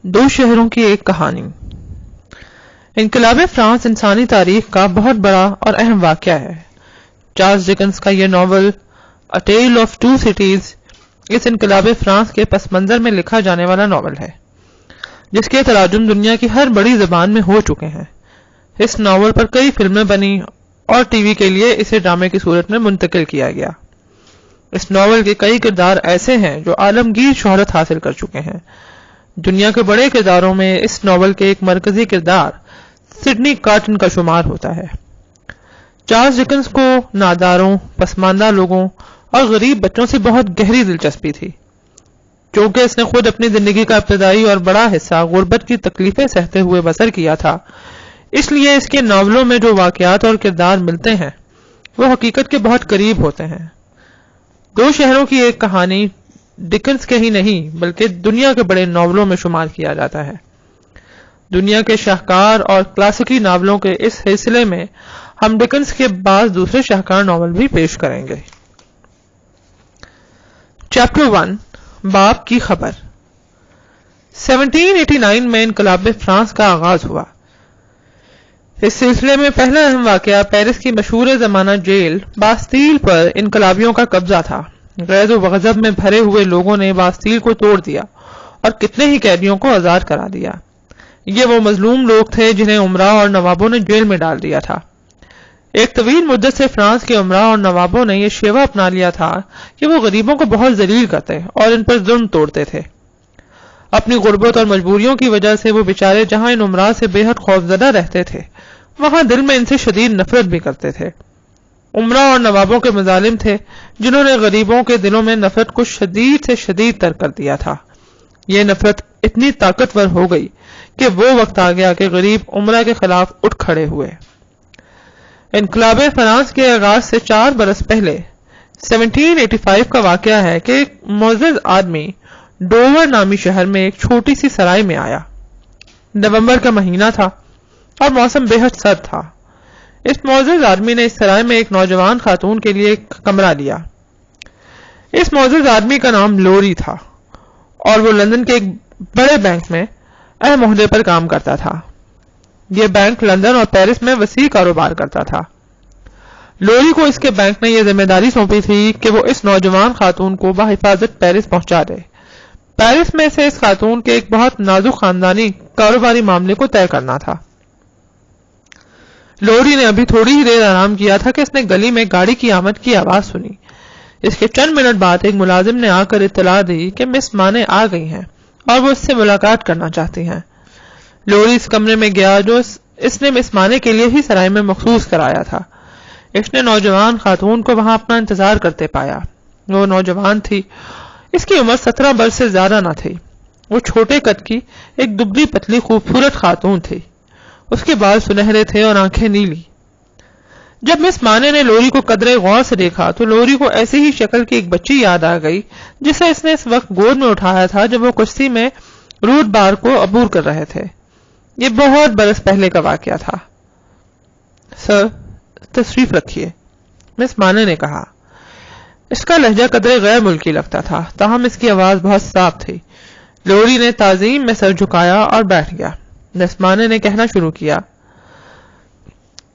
دو شہروں کی ایک کہانی۔ انقلاب فرانس انسانی تاریخ کا بہت بڑا اور اہم واقعہ ہے۔ چارلس ڈکنس کا یہ novel A Tale of Two Cities اس انقلاب فرانس کے پس منظر میں لکھا جانے والا ناول ہے، جس کے تراجم دنیا کی ہر بڑی زبان میں ہو چکے ہیں۔ اس ناول پر کئی فلمیں بنی اور ٹی وی کے لیے اسے ڈرامے کی صورت میں منتقل کیا گیا۔ اس ناول کے کئی کردار ایسے ہیں جو عالمگیر شہرت حاصل کر چکے ہیں۔ دنیا کے بڑے کرداروں میں اس ناول کے ایک مرکزی کردار سڈنی کارٹن کا شمار ہوتا ہے۔ چارلس ڈکنس کو ناداروں، پسماندہ لوگوں اور غریب بچوں سے بہت گہری دلچسپی تھی۔ چونکہ اس نے خود اپنی زندگی کا ابتدائی اور بڑا حصہ غربت کی تکلیفیں سہتے ہوئے بسر کیا تھا، اس لیے اس کے ناولوں میں جو واقعات اور کردار ملتے ہیں وہ حقیقت کے بہت قریب ہوتے ہیں۔ دو شہروں کی ایک کہانی ڈکنس کے ہی نہیں بلکہ دنیا کے بڑے ناولوں میں شمار کیا جاتا ہے۔ دنیا کے شاہکار اور کلاسیکی ناولوں کے اس سلسلے میں ہم ڈکنس کے بعض دوسرے شاہکار ناول بھی پیش کریں گے۔ چیپٹر 1 باپ کی خبر۔ 1789 میں انقلاب فرانس کا آغاز ہوا۔ اس سلسلے میں پہلا اہم واقعہ پیرس کی مشہور زمانہ جیل باستیل پر انقلابیوں کا قبضہ تھا۔ غیظ و غضب میں بھرے ہوئے لوگوں نے باستیل کو توڑ دیا اور کتنے ہی قیدیوں کو آزاد کرا دیا۔ یہ وہ مظلوم لوگ تھے جنہیں امراء اور نوابوں نے جیل میں ڈال دیا تھا۔ ایک طویل مدت سے فرانس کے امراء اور نوابوں نے یہ شیوا اپنا لیا تھا کہ وہ غریبوں کو بہت ذلیل کرتے اور ان پر ظلم توڑتے تھے۔ اپنی غربت اور مجبوریوں کی وجہ سے وہ بیچارے جہاں ان امراء سے بے حد خوفزدہ رہتے تھے، وہاں دل میں ان سے شدید نفرت بھی کرتے تھے۔ امراء اور نوابوں کے مظالم تھے جنہوں نے غریبوں کے دلوں میں نفرت کو شدید سے شدید تر کر دیا تھا۔ یہ نفرت اتنی طاقتور ہو گئی کہ وہ وقت آ گیا کہ غریب امراء کے خلاف اٹھ کھڑے ہوئے۔ انقلاب فرانس کے آغاز سے 4 برس پہلے 1785 کا واقعہ ہے کہ ایک معزز آدمی ڈوور نامی شہر میں ایک چھوٹی سی سرائے میں آیا۔ نومبر کا مہینہ تھا اور موسم بے حد سرد تھا۔ اس معزز آدمی نے اس سرائے میں ایک نوجوان خاتون کے لیے ایک کمرہ لیا۔ اس معزز آدمی کا نام لوری تھا اور وہ لندن کے ایک بڑے بینک میں اہم عہدے پر کام کرتا تھا۔ یہ بینک لندن اور پیرس میں وسیع کاروبار کرتا تھا۔ لوری کو اس کے بینک نے یہ ذمہ داری سونپی تھی کہ وہ اس نوجوان خاتون کو بحفاظت پیرس پہنچا دے۔ پیرس میں سے اس خاتون کے ایک بہت نازک خاندانی کاروباری معاملے کو طے کرنا تھا۔ لوری نے ابھی تھوڑی ہی دیر آرام کیا تھا کہ اس نے گلی میں گاڑی کی آمد کی آواز سنی۔ اس کے چند منٹ بعد ایک ملازم نے آ کر اطلاع دی کہ مس مانے آ گئی ہیں اور وہ اس سے ملاقات کرنا چاہتی ہیں۔ لوری اس کمرے میں گیا جو اس نے مس مانے کے لیے ہی سرائے میں مخصوص کرایا تھا۔ اس نے نوجوان خاتون کو وہاں اپنا انتظار کرتے پایا۔ وہ نوجوان تھی، اس کی عمر 17 برس سے زیادہ نہ تھی۔ وہ چھوٹے قد کی ایک دبلی پتلی خوبصورت خاتون تھی۔ اس کے بال سنہرے تھے اور آنکھیں نیلی۔ جب مس مانے نے لوری کو قدرے غور سے دیکھا تو لوری کو ایسی ہی شکل کی ایک بچی یاد آ گئی جسے اس نے اس وقت گود میں اٹھایا تھا جب وہ کشتی میں رود بار کو عبور کر رہے تھے۔ یہ بہت برس پہلے کا واقعہ تھا۔ سر، تشریف رکھیے، مس مانے نے کہا۔ اس کا لہجہ قدرے غیر ملکی لگتا تھا، تاہم اس کی آواز بہت صاف تھی۔ لوری نے تعظیم میں سر جھکایا اور بیٹھ گیا۔ مس مانے نے کہنا شروع کیا،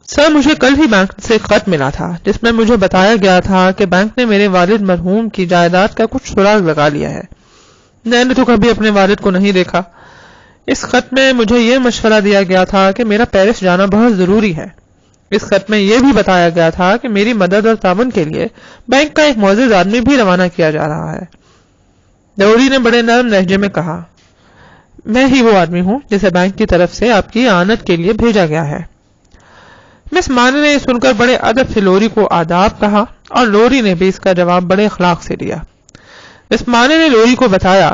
سر، مجھے کل ہی بینک سے خط ملا تھا جس میں مجھے بتایا گیا تھا کہ بینک نے میرے والد مرحوم کی جائیداد کا کچھ سراغ لگا لیا ہے۔ میں نے تو کبھی اپنے والد کو نہیں دیکھا۔ اس خط میں مجھے یہ مشورہ دیا گیا تھا کہ میرا پیرس جانا بہت ضروری ہے۔ اس خط میں یہ بھی بتایا گیا تھا کہ میری مدد اور تعاون کے لیے بینک کا ایک معزز آدمی بھی روانہ کیا جا رہا ہے۔ لوری نے بڑے نرم لہجے میں کہا، میں ہی وہ آدمی ہوں جسے بینک کی طرف سے آپ کی اعانت کے لیے بھیجا گیا ہے۔ مس مانے نے سن کر بڑے ادب سے لوری کو آداب کہا اور لوری نے بھی اس کا جواب بڑے اخلاق سے دیا۔ مس مانے نے لوری کو بتایا،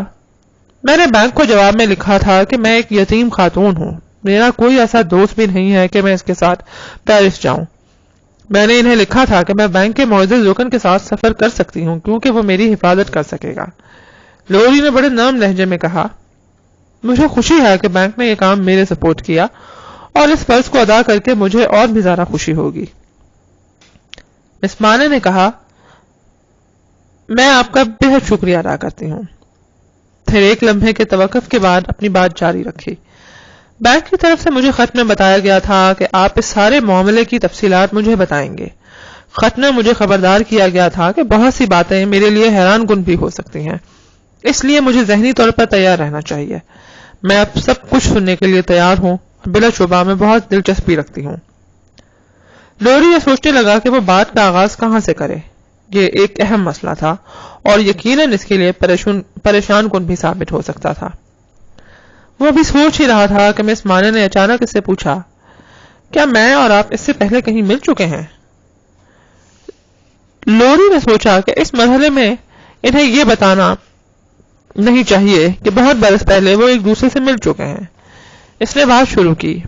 میں نے بینک کو جواب میں لکھا تھا کہ میں ایک یتیم خاتون ہوں، میرا کوئی ایسا دوست بھی نہیں ہے کہ میں اس کے ساتھ پیرس جاؤں۔ میں نے انہیں لکھا تھا کہ میں بینک کے معزز رکن کے ساتھ سفر کر سکتی ہوں کیونکہ وہ میری حفاظت کر سکے گا۔ لوری نے بڑے نرم لہجے میں کہا، مجھے خوشی ہے کہ بینک نے یہ کام میرے سپورٹ کیا اور اس فرض کو ادا کر کے مجھے اور بھی زیادہ خوشی ہوگی۔ مس مانے نے کہا، میں آپ کا بے حد شکریہ ادا کرتی ہوں۔ پھر ایک لمحے کے توقف کے بعد اپنی بات جاری رکھی. بینک کی طرف سے مجھے خط میں بتایا گیا تھا کہ آپ اس سارے معاملے کی تفصیلات مجھے بتائیں گے. خط میں مجھے خبردار کیا گیا تھا کہ بہت سی باتیں میرے لیے حیران کن بھی ہو سکتی ہیں، اس لیے مجھے ذہنی طور پر تیار رہنا چاہیے. میں اب سب کچھ سننے کے لیے تیار ہوں. بلا شبہ میں بہت دلچسپی رکھتی ہوں. لوری یہ سوچنے لگا کہ وہ بات کا آغاز کہاں سے کرے. یہ ایک اہم مسئلہ تھا اور یقیناً اس کے لیے پریشان کن بھی ثابت ہو سکتا تھا. وہ ابھی سوچ ہی رہا تھا کہ مس مانے نے اچانک اس سے پوچھا، کیا میں اور آپ اس سے پہلے کہیں مل چکے ہیں؟ لوری نے سوچا کہ اس مرحلے میں انہیں یہ بتانا نہیں چاہیے کہ بہت برس پہلے وہ ایک دوسرے سے مل چکے ہیں. اس نے بات شروع کی،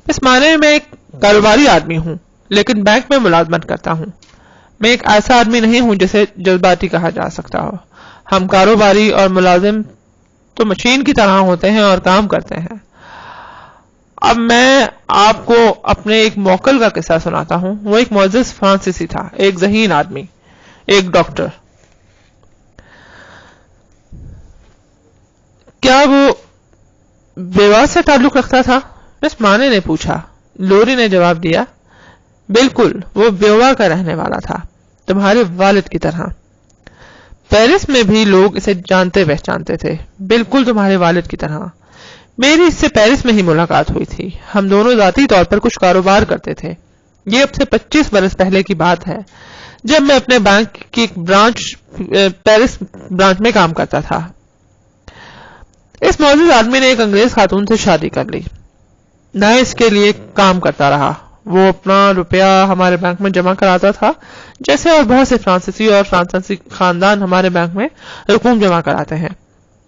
اس معنی میں ایک کاروباری آدمی ہوں لیکن بینک میں ملازمت کرتا ہوں. میں ایک ایسا آدمی نہیں ہوں جسے جذباتی کہا جا سکتا ہو. ہم کاروباری اور ملازم تو مشین کی طرح ہوتے ہیں اور کام کرتے ہیں. اب میں آپ کو اپنے ایک موکل کا قصہ سناتا ہوں. وہ ایک معزز فرانسیسی تھا، ایک ذہین آدمی، ایک ڈاکٹر. کیا وہ بیوہ سے تعلق رکھتا تھا؟ مس مانے نے پوچھا. لوری نے جواب دیا، بالکل، وہ بیوہ کا رہنے والا تھا، تمہارے والد کی طرح. پیرس میں بھی لوگ اسے جانتے پہچانتے تھے، بالکل تمہارے والد کی طرح. میری اس سے پیرس میں ہی ملاقات ہوئی تھی. ہم دونوں ذاتی طور پر کچھ کاروبار کرتے تھے. یہ اب سے 25 برس پہلے کی بات ہے، جب میں اپنے بینک کی پیرس برانچ میں کام کرتا تھا. اس معزز آدمی نے ایک انگریز خاتون سے شادی کر لی. میں اس کے لیے کام کرتا رہا. وہ اپنا روپیہ ہمارے بینک میں جمع کراتا تھا، جیسے اور بہت سے فرانسیسی اور فرانسیسی خاندان ہمارے بینک میں رقوم جمع کراتے ہیں.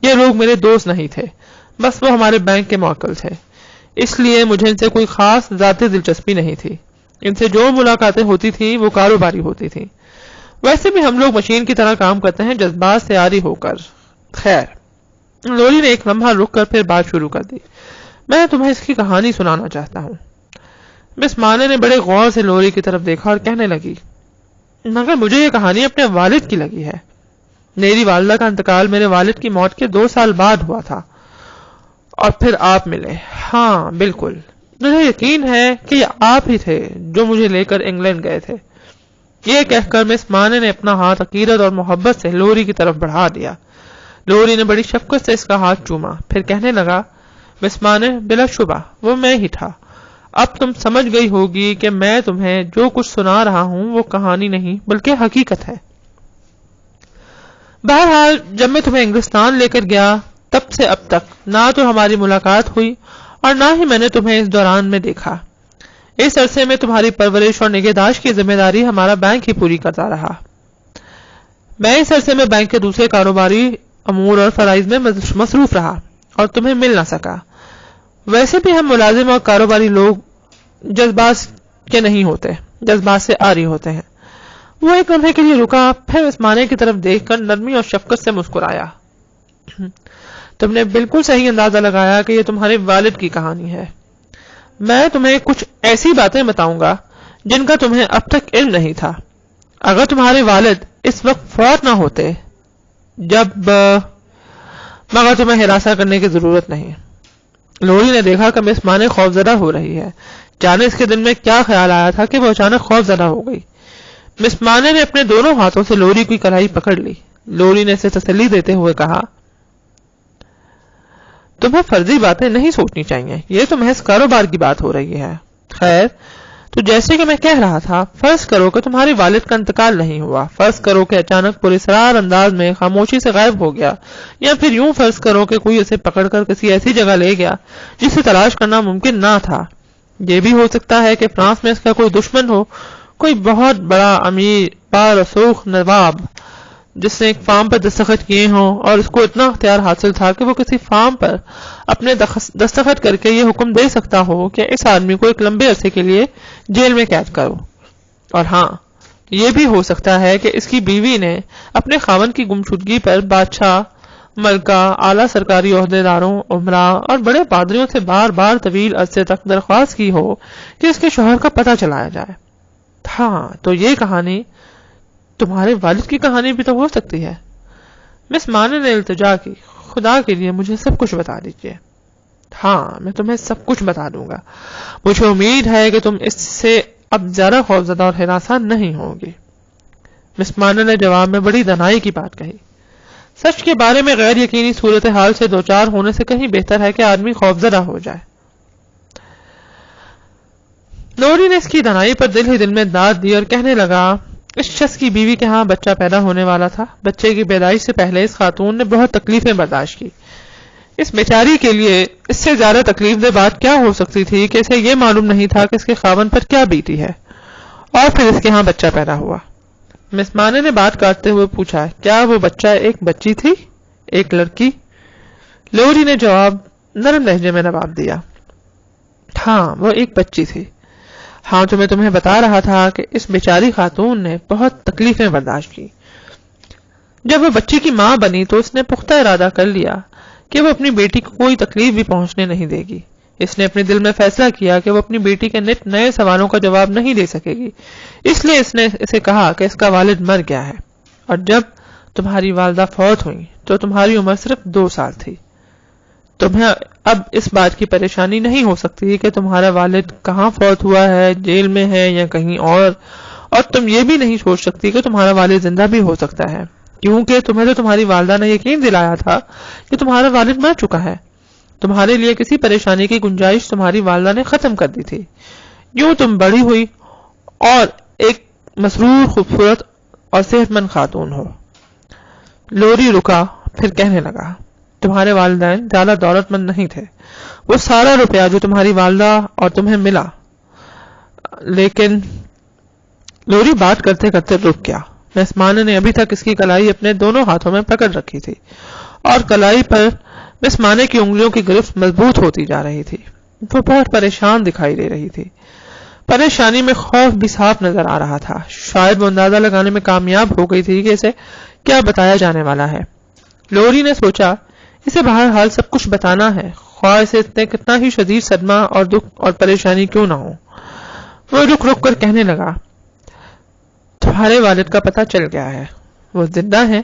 یہ لوگ میرے دوست نہیں تھے، بس وہ ہمارے بینک کے موکل تھے. اس لیے مجھے ان سے کوئی خاص ذاتی دلچسپی نہیں تھی. ان سے جو ملاقاتیں ہوتی تھیں وہ کاروباری ہوتی تھیں. ویسے بھی ہم لوگ مشین کی طرح کام کرتے ہیں، جذبات سے عاری ہو کر. خیر، لوری نے ایک لمحہ رک کر پھر بات شروع کر دی. میں تمہیں اس کی کہانی سنانا چاہتا ہوں. مس مانے نے بڑے غور سے لوری کی طرف دیکھا اور کہنے لگی، مگر مجھے یہ کہانی اپنے والد کی لگی ہے. میری والدہ کا انتقال میرے والد کی موت کے 2 سال بعد ہوا تھا اور پھر آپ ملے. ہاں بالکل، مجھے یقین ہے کہ یہ آپ ہی تھے جو مجھے لے کر انگلینڈ گئے تھے. یہ کہہ کر مس مانے نے اپنا ہاتھ عقیدت اور محبت سے لوری کی طرف بڑھا دیا. لوری نے بڑی شفقت سے اس کا ہاتھ چوما، پھر کہنے لگا، مس مانے، بلا شبہ وہ میں ہی تھا. اب تم سمجھ گئی ہوگی کہ میں تمہیں جو کچھ سنا رہا ہوں وہ کہانی نہیں بلکہ حقیقت ہے. بہرحال جب میں تمہیں انگلستان لے کر گیا تب سے اب تک نہ تو ہماری ملاقات ہوئی اور نہ ہی میں نے تمہیں اس دوران میں دیکھا. اس عرصے میں تمہاری پرورش اور نگہداشت کی ذمہ داری ہمارا بینک ہی پوری کرتا رہا. میں اس عرصے میں بینک کے دوسرے کاروباری امور اور فرائض میں مصروف رہا اور تمہیں مل نہ سکا. ویسے بھی ہم ملازم اور کاروباری لوگ جذبات کے نہیں ہوتے، جذبات سے عاری ہوتے ہیں. وہ ایک لمحے کے لیے رکا، پھر اس معنی کی طرف دیکھ کر نرمی اور شفقت سے مسکرایا. تم نے بالکل صحیح اندازہ لگایا کہ یہ تمہارے والد کی کہانی ہے. میں تمہیں کچھ ایسی باتیں بتاؤں گا جن کا تمہیں اب تک علم نہیں تھا. اگر تمہارے والد اس وقت فوت نہ ہوتے، مگر تمہیں ہراساں کرنے کی ضرورت نہیں. لوری نے دیکھا کہ مس مانے خوفزدہ ہو رہی ہے. جانے اس کے دل میں کیا خیال آیا تھا کہ وہ اچانک خوفزدہ ہو گئی. مس مانے نے اپنے دونوں ہاتھوں سے لوری کی کلائی پکڑ لی. لوری نے اسے تسلی دیتے ہوئے کہا، تمہیں فرضی باتیں نہیں سوچنی چاہیے، یہ تو محض کاروبار کی بات ہو رہی ہے. خیر، تو جیسے کہ میں کہہ رہا تھا، فرض کرو کہ تمہارے والد کا انتقال نہیں ہوا. فرض کرو کہ اچانک پراسرار انداز میں خاموشی سے غائب ہو گیا، یا پھر یوں فرض کرو کہ کوئی اسے پکڑ کر کسی ایسی جگہ لے گیا جسے تلاش کرنا ممکن نہ تھا. یہ بھی ہو سکتا ہے کہ فرانس میں اس کا کوئی دشمن ہو، کوئی بہت بڑا امیر بارسوخ نواب جس نے ایک فارم پر دستخط کیے ہوں اور اس کو اتنا اختیار حاصل تھا کہ وہ کسی فارم پر اپنے دستخط کر کے یہ حکم دے سکتا ہو کہ اس آدمی کو ایک لمبے عرصے کے لیے جیل میں قید کرو. اور ہاں، یہ بھی ہو سکتا ہے کہ اس کی بیوی نے اپنے خاوند کی گمشدگی پر بادشاہ، ملکہ، اعلیٰ سرکاری عہدیداروں، عمراء اور بڑے پادریوں سے بار بار طویل عرصے تک درخواست کی ہو کہ اس کے شوہر کا پتہ چلایا جائے. ہاں، تو یہ کہانی تمہارے والد کی کہانی بھی تو ہو سکتی ہے. مس مانو نے التجا کی، خدا کے لیے مجھے سب کچھ بتا دیجیے۔ ہاں، میں تمہیں سب کچھ بتا دوں گا، مجھے امید ہے کہ تم اس سے اب زیادہ خوفزدہ اور ہراساں نہیں ہوگی۔ مس مانو نے جواب میں بڑی دنائی کی بات کہی۔ سچ کے بارے میں غیر یقینی صورتحال سے دوچار ہونے سے کہیں بہتر ہے کہ آدمی خوفزدہ ہو جائے۔ لوری نے اس کی دنائی پر دل ہی دل میں داد دی اور کہنے لگا، اس شخص کی بیوی کے ہاں بچہ پیدا ہونے والا تھا۔ بچے کی پیدائش سے پہلے اس خاتون نے بہت تکلیفیں برداشت کی۔ اس بیچاری کے لیے اس سے زیادہ تکلیف دہ بات کیا ہو سکتی تھی کہ اسے یہ معلوم نہیں تھا کہ اس کے خاوند پر کیا بیتی ہے، اور پھر اس کے ہاں بچہ پیدا ہوا۔ مس مانے نے بات کاٹتے ہوئے پوچھا، کیا وہ بچہ ایک بچی تھی، ایک لڑکی؟ لوری نے جواب نرم لہجے میں جواب دیا، ہاں وہ ایک بچی تھی۔ ہاں تو میں تمہیں بتا رہا تھا کہ اس بیچاری خاتون نے بہت تکلیفیں برداشت کی۔ جب وہ بچی کی ماں بنی تو اس نے پختہ ارادہ کر لیا کہ وہ اپنی بیٹی کو کوئی تکلیف بھی پہنچنے نہیں دے گی۔ اس نے اپنے دل میں فیصلہ کیا کہ وہ اپنی بیٹی کے نئے سوالوں کا جواب نہیں دے سکے گی، اس لیے اس نے اسے کہا کہ اس کا والد مر گیا ہے، اور جب تمہاری والدہ فوت ہوئی تو تمہاری عمر صرف 2 سال تھی۔ تمہیں اب اس بات کی پریشانی نہیں ہو سکتی کہ تمہارا والد کہاں فوت ہوا ہے، جیل میں ہے یا کہیں اور تم یہ بھی نہیں سوچ سکتی کہ تمہارا والد زندہ بھی ہو سکتا ہے، کیونکہ تمہیں تو تمہاری والدہ نے یقین دلایا تھا کہ تمہارا والد مر چکا ہے۔ تمہارے لیے کسی پریشانی کی گنجائش تمہاری والدہ نے ختم کر دی تھی۔ یوں تم بڑی ہوئی اور ایک مسرور، خوبصورت اور صحت مند خاتون ہو۔ لوری رکا، پھر کہنے لگا، تمہارے والدین زیادہ دولت مند نہیں تھے۔ وہ سارا روپیہ جو تمہاری والدہ اور تمہیں ملا، لیکن لوری بات کرتے کرتے رک گیا۔ مس مانے نے ابھی تک اس کی کلائی اپنے دونوں ہاتھوں میں پکڑ رکھی تھی، اور کلائی پر مس مانے کی انگلیوں کی گرفت مضبوط ہوتی جا رہی تھی۔ وہ بہت پریشان دکھائی دے رہی تھی۔ پریشانی میں خوف بھی صاف نظر آ رہا تھا۔ شاید وہ اندازہ لگانے میں کامیاب ہو گئی تھی کہ اسے کیا بتایا جانے والا ہے۔ لوری نے سوچا، اسے بہرحال سب کچھ بتانا ہے، خواہ اسے کتنا ہی شدید صدمہ اور دکھ اور پریشانی کیوں نہ ہو۔ وہ رک رک کر کہنے لگا، تمہارے والد کا پتہ چل گیا ہے، وہ زندہ ہیں۔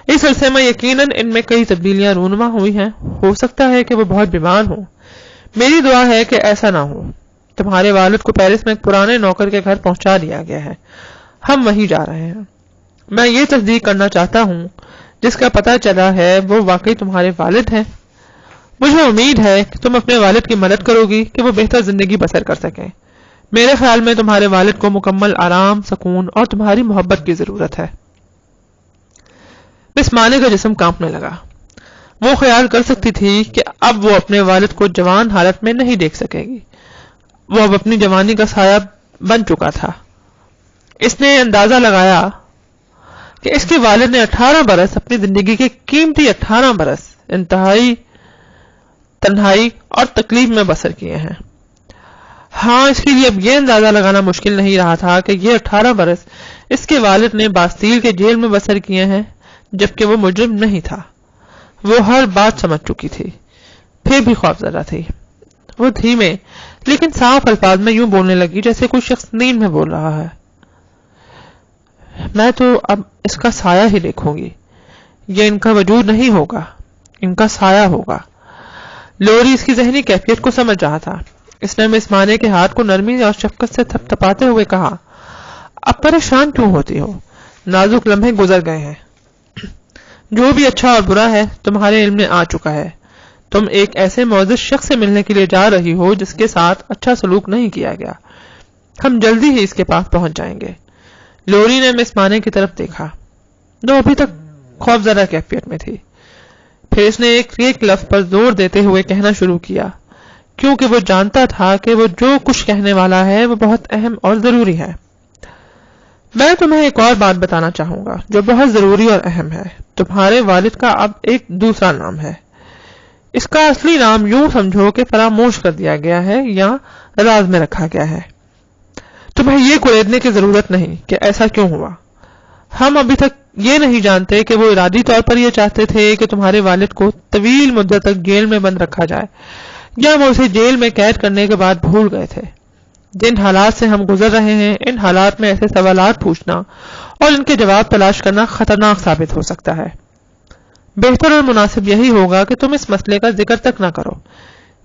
اس عرصے میں یقیناً ان میں کئی تبدیلیاں رونما ہوئی ہیں، ہو سکتا ہے کہ وہ بہت بیمار ہوں۔ میری دعا ہے کہ ایسا نہ ہو۔ تمہارے والد کو پیرس میں ایک پرانے نوکر کے گھر پہنچا دیا گیا ہے، ہم وہیں جا رہے ہیں۔ میں یہ تصدیق کرنا چاہتا ہوں جس کا پتہ چلا ہے وہ واقعی تمہارے والد ہیں۔ مجھے امید ہے کہ تم اپنے والد کی مدد کرو گی کہ وہ بہتر زندگی بسر کر سکیں۔ میرے خیال میں تمہارے والد کو مکمل آرام، سکون اور تمہاری محبت کی ضرورت ہے۔ مس مانے کا جسم کانپنے لگا۔ وہ خیال کر سکتی تھی کہ اب وہ اپنے والد کو جوان حالت میں نہیں دیکھ سکے گی۔ وہ اب اپنی جوانی کا سایہ بن چکا تھا۔ اس نے اندازہ لگایا کہ اس کے والد نے 18 برس، اپنی زندگی کے قیمتی 18 برس انتہائی تنہائی اور تکلیف میں بسر کیے ہیں۔ ہاں، اس کے لیے اب یہ اندازہ لگانا مشکل نہیں رہا تھا کہ یہ 18 برس اس کے والد نے باستیل کے جیل میں بسر کیے ہیں، جبکہ وہ مجرم نہیں تھا۔ وہ ہر بات سمجھ چکی تھی، پھر بھی خوفزدہ تھی۔ وہ دھیمے لیکن صاف الفاظ میں یوں بولنے لگی جیسے کوئی شخص نیند میں بول رہا ہے، میں تو اب اس کا سایہ ہی دیکھوں گی، یہ ان کا وجود نہیں ہوگا، ان کا سایہ ہوگا۔ لوری اس کی ذہنی کیفیت کو سمجھ رہا تھا۔ اس نے مس مانے کے ہاتھ کو نرمی اور شفقت سے تھپ تھپاتے ہوئے کہا، اب پریشان کیوں ہوتی ہو؟ نازک لمحے گزر گئے ہیں، جو بھی اچھا اور برا ہے تمہارے علم میں آ چکا ہے۔ تم ایک ایسے معزز شخص سے ملنے کے لیے جا رہی ہو جس کے ساتھ اچھا سلوک نہیں کیا گیا۔ ہم جلدی ہی اس کے پاس پہنچ جائیں گے۔ لوری نے مس مانے کی طرف دیکھا، جو ابھی تک خوفزدہ کیفیت میں تھی۔ پھر اس نے ایک لفظ پر زور دیتے ہوئے کہنا شروع کیا، کیونکہ وہ جانتا تھا کہ وہ جو کچھ کہنے والا ہے وہ بہت اہم اور ضروری ہے۔ میں تمہیں ایک اور بات بتانا چاہوں گا جو بہت ضروری اور اہم ہے۔ تمہارے والد کا اب ایک دوسرا نام ہے۔ اس کا اصلی نام یوں سمجھو کہ فراموش کر دیا گیا ہے یا راز میں رکھا گیا ہے۔ تمہیں یہ کوریدنے کی ضرورت نہیں کہ ایسا کیوں ہوا۔ ہم ابھی تک یہ نہیں جانتے کہ وہ ارادی طور پر یہ چاہتے تھے کہ تمہارے والد کو طویل مدت تک جیل میں بند رکھا جائے، یا وہ اسے جیل میں قید کرنے کے بعد بھول گئے تھے۔ جن حالات سے ہم گزر رہے ہیں، ان حالات میں ایسے سوالات پوچھنا اور ان کے جواب تلاش کرنا خطرناک ثابت ہو سکتا ہے۔ بہتر اور مناسب یہی ہوگا کہ تم اس مسئلے کا ذکر تک نہ کرو.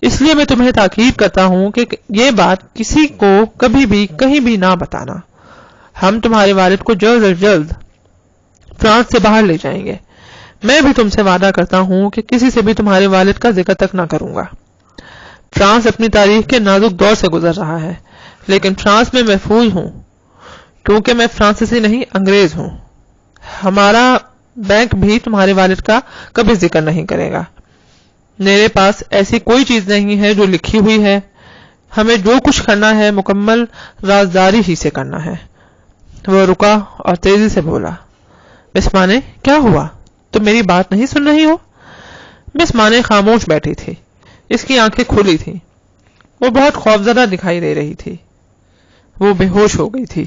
اس لیے میں تمہیں تاکید کرتا ہوں کہ یہ بات کسی کو کبھی بھی کہیں بھی نہ بتانا. ہم تمہارے والد کو جلد از جلد فرانس سے باہر لے جائیں گے. میں بھی تم سے وعدہ کرتا ہوں کہ کسی سے بھی تمہارے والد کا ذکر تک نہ کروں گا. فرانس اپنی تاریخ کے نازک دور سے گزر رہا ہے، لیکن فرانس میں محفوظ ہوں کیونکہ میں فرانسیسی نہیں انگریز ہوں. ہمارا بینک بھی تمہارے والد کا کبھی ذکر نہیں کرے گا. میرے پاس ایسی کوئی چیز نہیں ہے جو لکھی ہوئی ہے. ہمیں جو کچھ کرنا ہے مکمل رازداری ہی سے کرنا ہے. وہ رکا اور تیزی سے بولا، مس مانے کیا ہوا؟ تم میری بات نہیں سن رہی ہو؟ مس مانے خاموش بیٹھی تھی. اس کی آنکھیں کھلی تھیں. وہ بہت خوفزدہ دکھائی دے رہی تھی. وہ بے ہوش ہو گئی تھی.